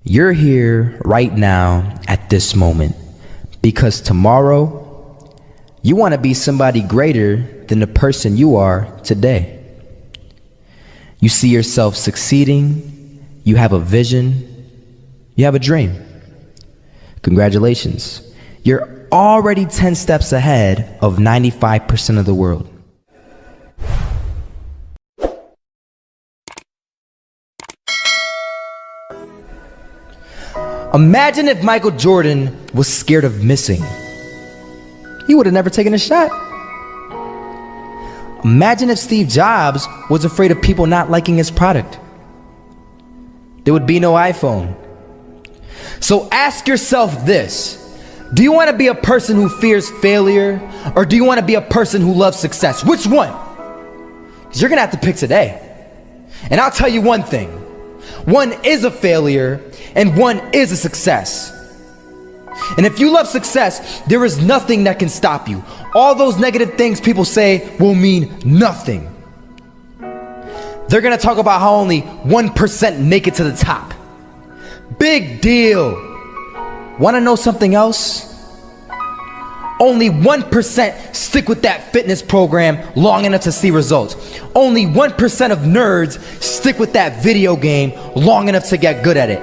You're here right now at this moment because tomorrow you want to be somebody greater than the person you are today. You see yourself succeeding, you have a vision, you have a dream. Congratulations. You're already 10 steps ahead of 95% of the world. Imagine if Michael Jordan was scared of missing. He would have never taken a shot. Imagine if Steve Jobs was afraid of people not liking his product. There would be no iPhone. So ask yourself this: do you want to be a person who fears failure, or do you want to be a person who loves success? Which one? Because you're going to have to pick today. And I'll tell you one thing: one is a failure and one is a success. And if you love success, there is nothing that can stop you. All those negative things people say will mean nothing. They're gonna talk about how only 1% make it to the top. Big deal. Wanna know something else? Only 1% stick with that fitness program long enough to see results. Only 1% of nerds stick with that video game long enough to get good at it.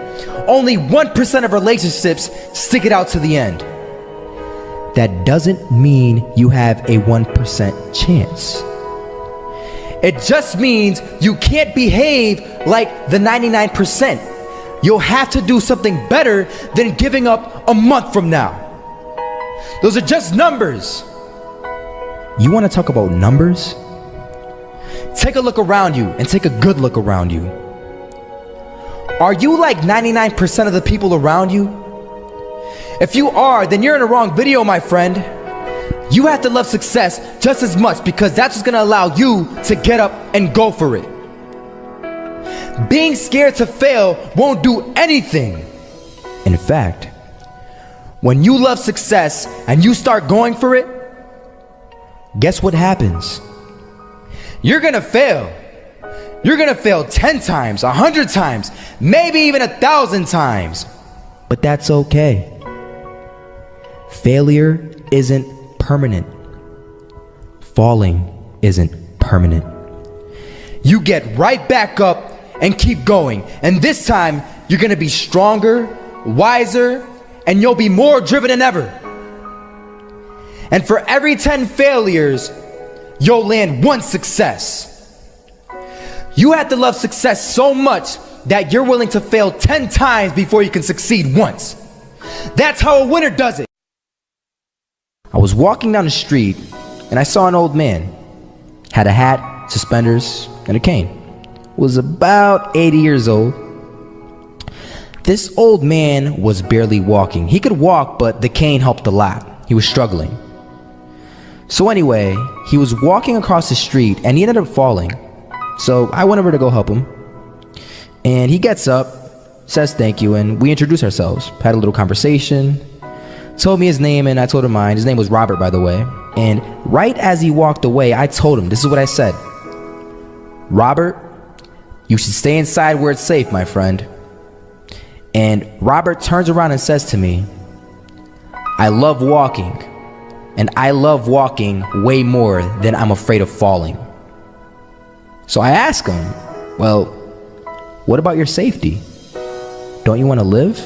Only 1% of relationships stick it out to the end. That doesn't mean you have a 1% chance. It just means you can't behave like the 99%. You'll have to do something better than giving up a month from now. Those are just numbers. You want to talk about numbers? Take a look around you and take a good look around you. Are you like 99% of the people around you? If you are, then you're in the wrong video, my friend. You have to love success just as much, because that's what's going to allow you to get up and go for it. Being scared to fail won't do anything. In fact, when you love success and you start going for it, guess what happens? You're gonna fail. You're gonna fail 10 times, 100 times, maybe even 1,000 times. But that's okay. Failure isn't permanent. Falling isn't permanent. You get right back up and keep going. And this time, you're gonna be stronger, wiser, and you'll be more driven than ever. And for every 10 failures, you'll land one success. You have to love success so much that you're willing to fail 10 times before you can succeed once. That's how a winner does it. I was walking down the street and I saw an old man. Had a hat, suspenders, and a cane. Was about 80 years old. This old man was barely walking. He could walk, but the cane helped a lot. He was struggling. So anyway, he was walking across the street and he ended up falling. So I went over to go help him. And he gets up, says thank you, and we introduced ourselves. Had a little conversation. Told me his name and I told him mine. His name was Robert, by the way. And right as he walked away, I told him, this is what I said: Robert, you should stay inside where it's safe, my friend. And Robert turns around and says to me, I love walking, and I love walking way more than I'm afraid of falling. So I ask him, well, what about your safety? Don't you want to live?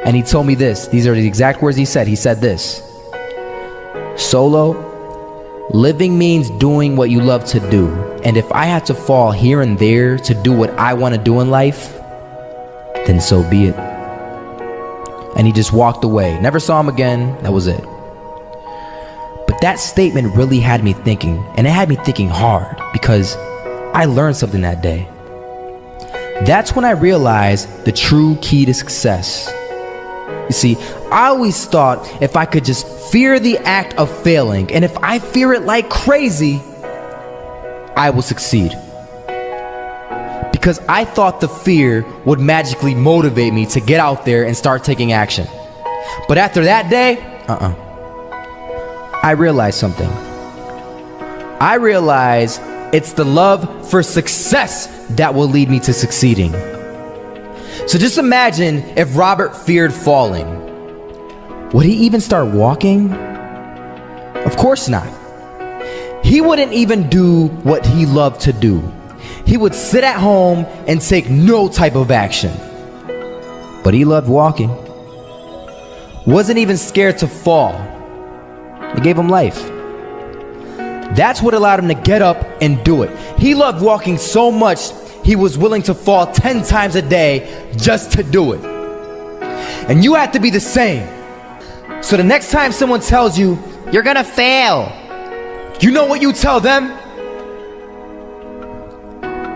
And he told me this. These are the exact words he said. He said this: Solo, living means doing what you love to do. And if I have to fall here and there to do what I want to do in life, then so be it. And he just walked away. Never saw him again. That was it. But that statement really had me thinking, and it had me thinking hard, because I learned something that day. That's when I realized the true key to success. You see, I always thought if I could just fear the act of failing, and if I fear it like crazy, I will succeed. Because I thought the fear would magically motivate me to get out there and start taking action. But after that day, I realized something. I realized it's the love for success that will lead me to succeeding. So just imagine if Robert feared falling. Would he even start walking? Of course not. He wouldn't even do what he loved to do. He would sit at home and take no type of action. But he loved walking. Wasn't even scared to fall. It gave him life. That's what allowed him to get up and do it. He loved walking so much, he was willing to fall 10 times a day just to do it. And you have to be the same. So the next time someone tells you, you're gonna fail, you know what you tell them?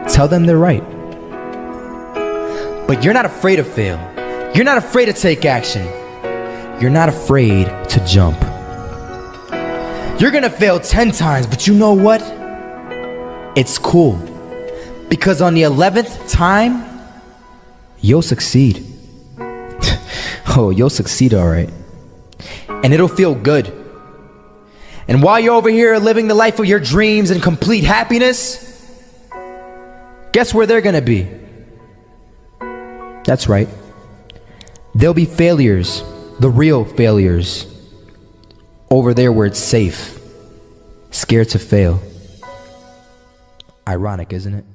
Tell them they're right. But you're not afraid to fail. You're not afraid to take action. You're not afraid to jump. You're gonna fail 10 times, but you know what? It's cool. Because on the 11th time, you'll succeed. Oh, you'll succeed, all right. And it'll feel good. And while you're over here living the life of your dreams and complete happiness, guess where they're gonna be? That's right. They'll be failures, the real failures. Over there where it's safe, scared to fail. Ironic, isn't it?